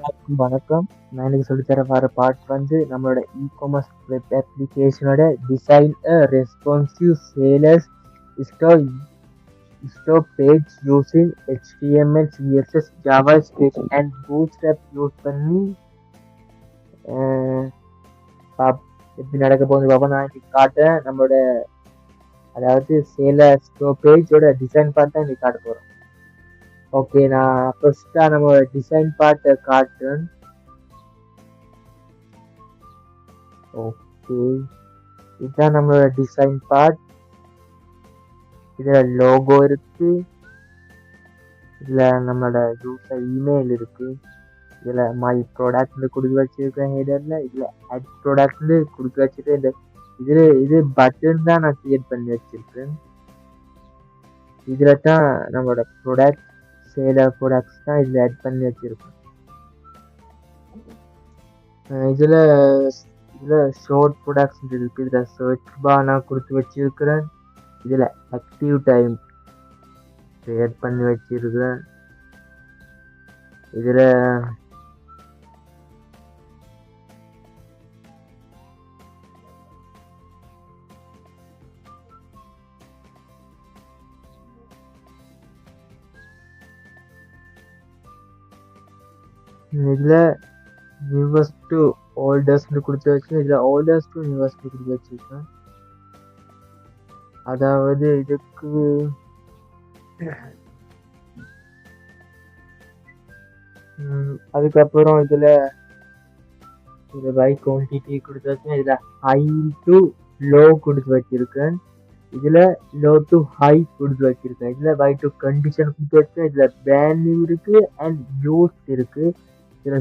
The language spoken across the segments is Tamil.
எல்லாருக்கும் வணக்கம். நான் இன்னைக்கு சொல்லித்தர வர பார்ட் வந்து நம்மளோட இ-காமர்ஸ் வெப் அப்ளிகேஷனோட design responsive sellers store store page using HTML, CSS, JavaScript and Bootstrap use பண்ணி எப்படி நடக்க போகுது பாப்பா. நான் இன்னைக்கு காட்டுறேன். நம்மளோட அதாவது சேலர் ஸ்டோர் பேஜோட டிசைன் பார்ட் தான் இன்னைக்கு காட்ட போறோம். ஓகே, நான் ஃபர்ஸ்டா நம்ம டிசைன் பார்ட்டை காட்டுறேன். ஓகே, இதுதான் நம்மளோட டிசைன் பார்ட். இதுல லோகோ இருக்கு, இதுல நம்மளோட யூசர் இமெயில் இருக்கு, இதுல மை ப்ராடக்ட்ல கொடுத்து வச்சிருக்கேன் ஹெடர்ல, இதுல ஆட் ப்ராடக்ட்ல கொடுத்து வச்சிருக்கேன். இது பட்டன் தான் நான் கிரியேட் பண்ணி வச்சிருக்கேன். இதுல தான் நம்மளோட ப்ராடக்ட் சேலர் ப்ராடக்ட்ஸ் தான் இதுல ஆட் பண்ணி வச்சிருக்கேன். இதுல ஷார்ட் ப்ராடக்ட்ஸ் இருக்கு, இதுல சர்ச் பார் நான் கொடுத்து வச்சிருக்கிறேன். இதுல ஆக்டிவ் டைம் கிரியேட் பண்ணி வச்சிருக்கேன். இதுல நியூவஸ்ட் டு ஓல்டஸ்ட் கொடுத்து வச்சிருக்கேன். இதுல ஓல்டஸ்ட் டு நியூவஸ்ட் கொடுத்து வச்சிருக்கேன். அதாவது இதுக்கு அதுக்கப்புறம் இதுல பை குவான்டிட்டி கொடுத்து வச்சிருக்கேன். இதுல ஹை டு லோ கொடுத்து வச்சிருக்கேன். இதுல லோ டு ஹை கொடுத்து வச்சிருக்கேன். இதுல பை டு கண்டிஷன் கொடுத்து வச்சிருக்கேன். இதுல பிராண்ட் நியூ இருக்கு அண்ட் யூஸ் இருக்கு. இதுல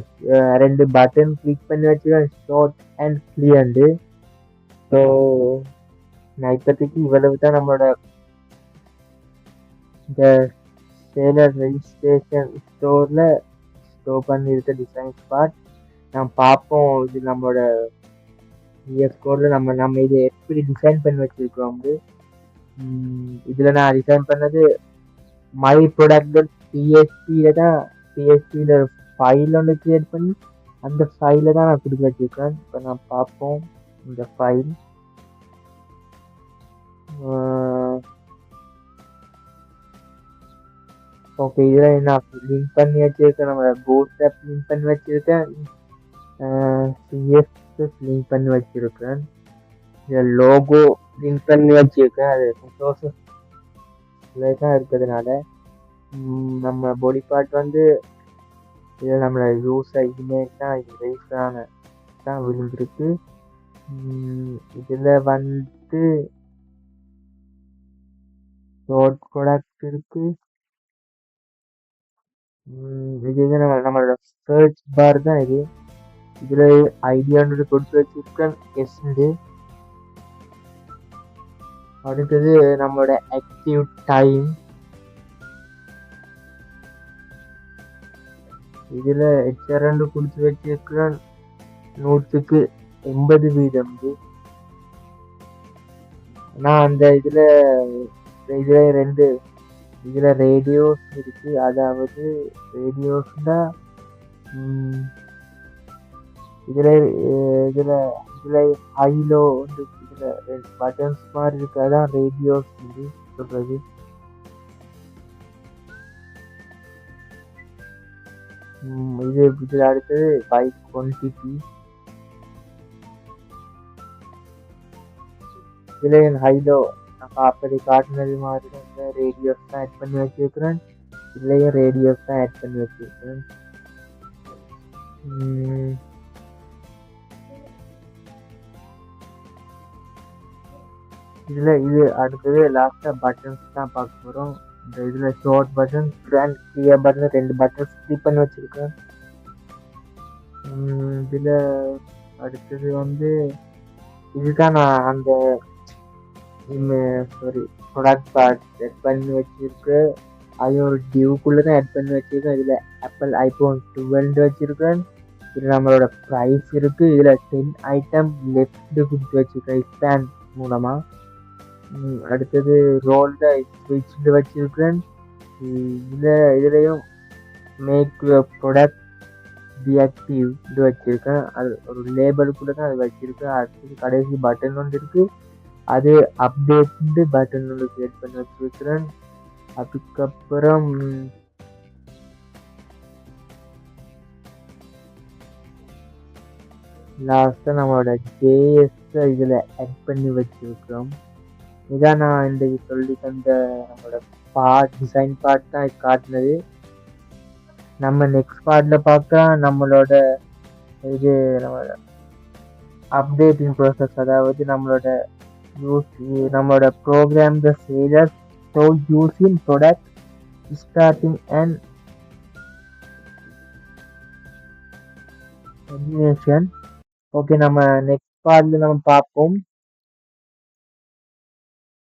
ரெண்டு பட்டன் கிளிக் பண்ணி வச்சிருக்கேன், ஷார்ட் அண்ட் கிளியர்ண்டு. ஸோ நான் இப்போதைக்கு இவ்வளவு தான் நம்மளோட இந்த சேலர் ரெஜிஸ்ட்ரேஷன் ஸ்டோர்ல ஸ்டோர் பண்ணியிருக்க டிசைன் பார்ட். நான் பார்ப்போம் இது நம்மளோட இஎஸ் கோட்ல நம்ம இதை எப்படி டிசைன் பண்ணி வச்சிருக்கோம். இதுல நான் டிசைன் பண்ணது மை ப்ராடக்ட் பிஎஸ்பியில தான். பிஎஸ்பியில ஃபைல் ஒன்று கிரியேட் பண்ணி அந்த ஃபைல தான் நான் கொடுத்து வச்சிருக்கேன். இப்போ நான் பார்ப்போம் இந்த ஃபைல். ஓகே, இதில் நான் லிங்க் பண்ணி வச்சிருக்கேன். நம்மளோட பூட்ஸ்ட்ராப் லிங்க் பண்ணி வச்சிருக்கேன், சிஎஸ்எஸ் லிங்க் பண்ணி வச்சிருக்கேன், இதில் லோகோ லிங்க் பண்ணி வச்சிருக்கேன். அது ப்ரோசஸ் தான் இருக்கிறதுனால நம்ம பாடி பார்ட் வந்து இதில் நம்மளோட யூஸர் இமேஜ் தான் இது ரெஜிஸ்டரான தான் விழுந்திருக்கு. இதில் வந்து ஷார்ட் ப்ராடக்ட் இருக்கு. இது நம்மளோட சர்ச் பார் தான் இது. இதுல ஐடியான்னு கொடுத்து வச்சிருக்கேன், எஸ்ண்டு. அடுத்தது நம்மளோட ஆக்டிவ் டைம். இதுல HR கொடுத்து வச்சிருக்கிறேன், 100க்கு 80%. நான் அந்த இதுல ரெண்டு இதுல ரேடியோஸ் இருக்கு. அதாவது ரேடியோஸ்னா இதுல ஹைலோ வந்து இதுல பட்டன்ஸ் மாதிரி இருக்கு, அதான் ரேடியோஸ் சொல்றது. இதுல அடுத்தது பை குவான்டிட்டி. இதுல ஹைலோ அப்படி காட்டினது மாதிரி இந்த ரேடியோஸ் தான் ஆட் பண்ணி வச்சிருக்கிறேன். இதுலயும் ரேடியோஸ் தான் ஆட் பண்ணி வச்சிருக்கிறேன். இது அடுத்தது லாஸ்டா பட்டன்ஸ் தான் பார்க்க போறோம். இந்த இதுல short button and clear button ரெண்டு பட்டன்ஸ் கிளிக் பண்ணி வச்சிருக்கேன். இதுல அடுத்தது வந்து இதுதான் நான் அந்த ப்ராடக்ட் பார்ட் ஆட் பண்ணி வச்சிருக்கேன். அது ஒரு டியூக்குள்ள தான் ஆட் பண்ணி வச்சிருக்கேன். இதுல ஆப்பிள் ஐபோன் 12 வச்சிருக்கேன். இதுல நம்மளோட ப்ரைஸ் இருக்கு. இதுல 10 ஐட்டம் லெஃப்ட் கொடுத்து வச்சிருக்கேன் ஸ்பேன் மூலமா. அடுத்தது ரோல் ஸ்விட்ச் வச்சிருக்கேன். இதுலயும் மேக் ப்ராடக்ட் டிஆக்டிவ் இது வச்சிருக்கேன். அது ஒரு லேபிள் கூட தான் அது வச்சிருக்கேன். அடுத்தது கடைசி பட்டன் ஒன்று இருக்கு. அது அப்டேட் பட்டன் ஒன்று கிரியேட் பண்ணி வச்சிருக்கிறேன். அதுக்கப்புறம் லாஸ்ட்டாக நம்மளோட ஜேஎஸ் இதில் ஆட் பண்ணி வச்சிருக்கிறோம். இதான் நான் இன்றைக்கு சொல்லி தந்த நம்மளோட டிசைன் பார்ட் தான் காட்டினது. நம்ம நெக்ஸ்ட் பார்ட்டில் பார்க்க நம்மளோட இது நம்மளோட அப்டேட்டிங் ப்ராசஸ், அதாவது நம்மளோட program the sailor so using product starting and continuation. Okay, நம்ம நெக்ஸ்ட் பார்ட்டில் நம்ம பார்ப்போம்.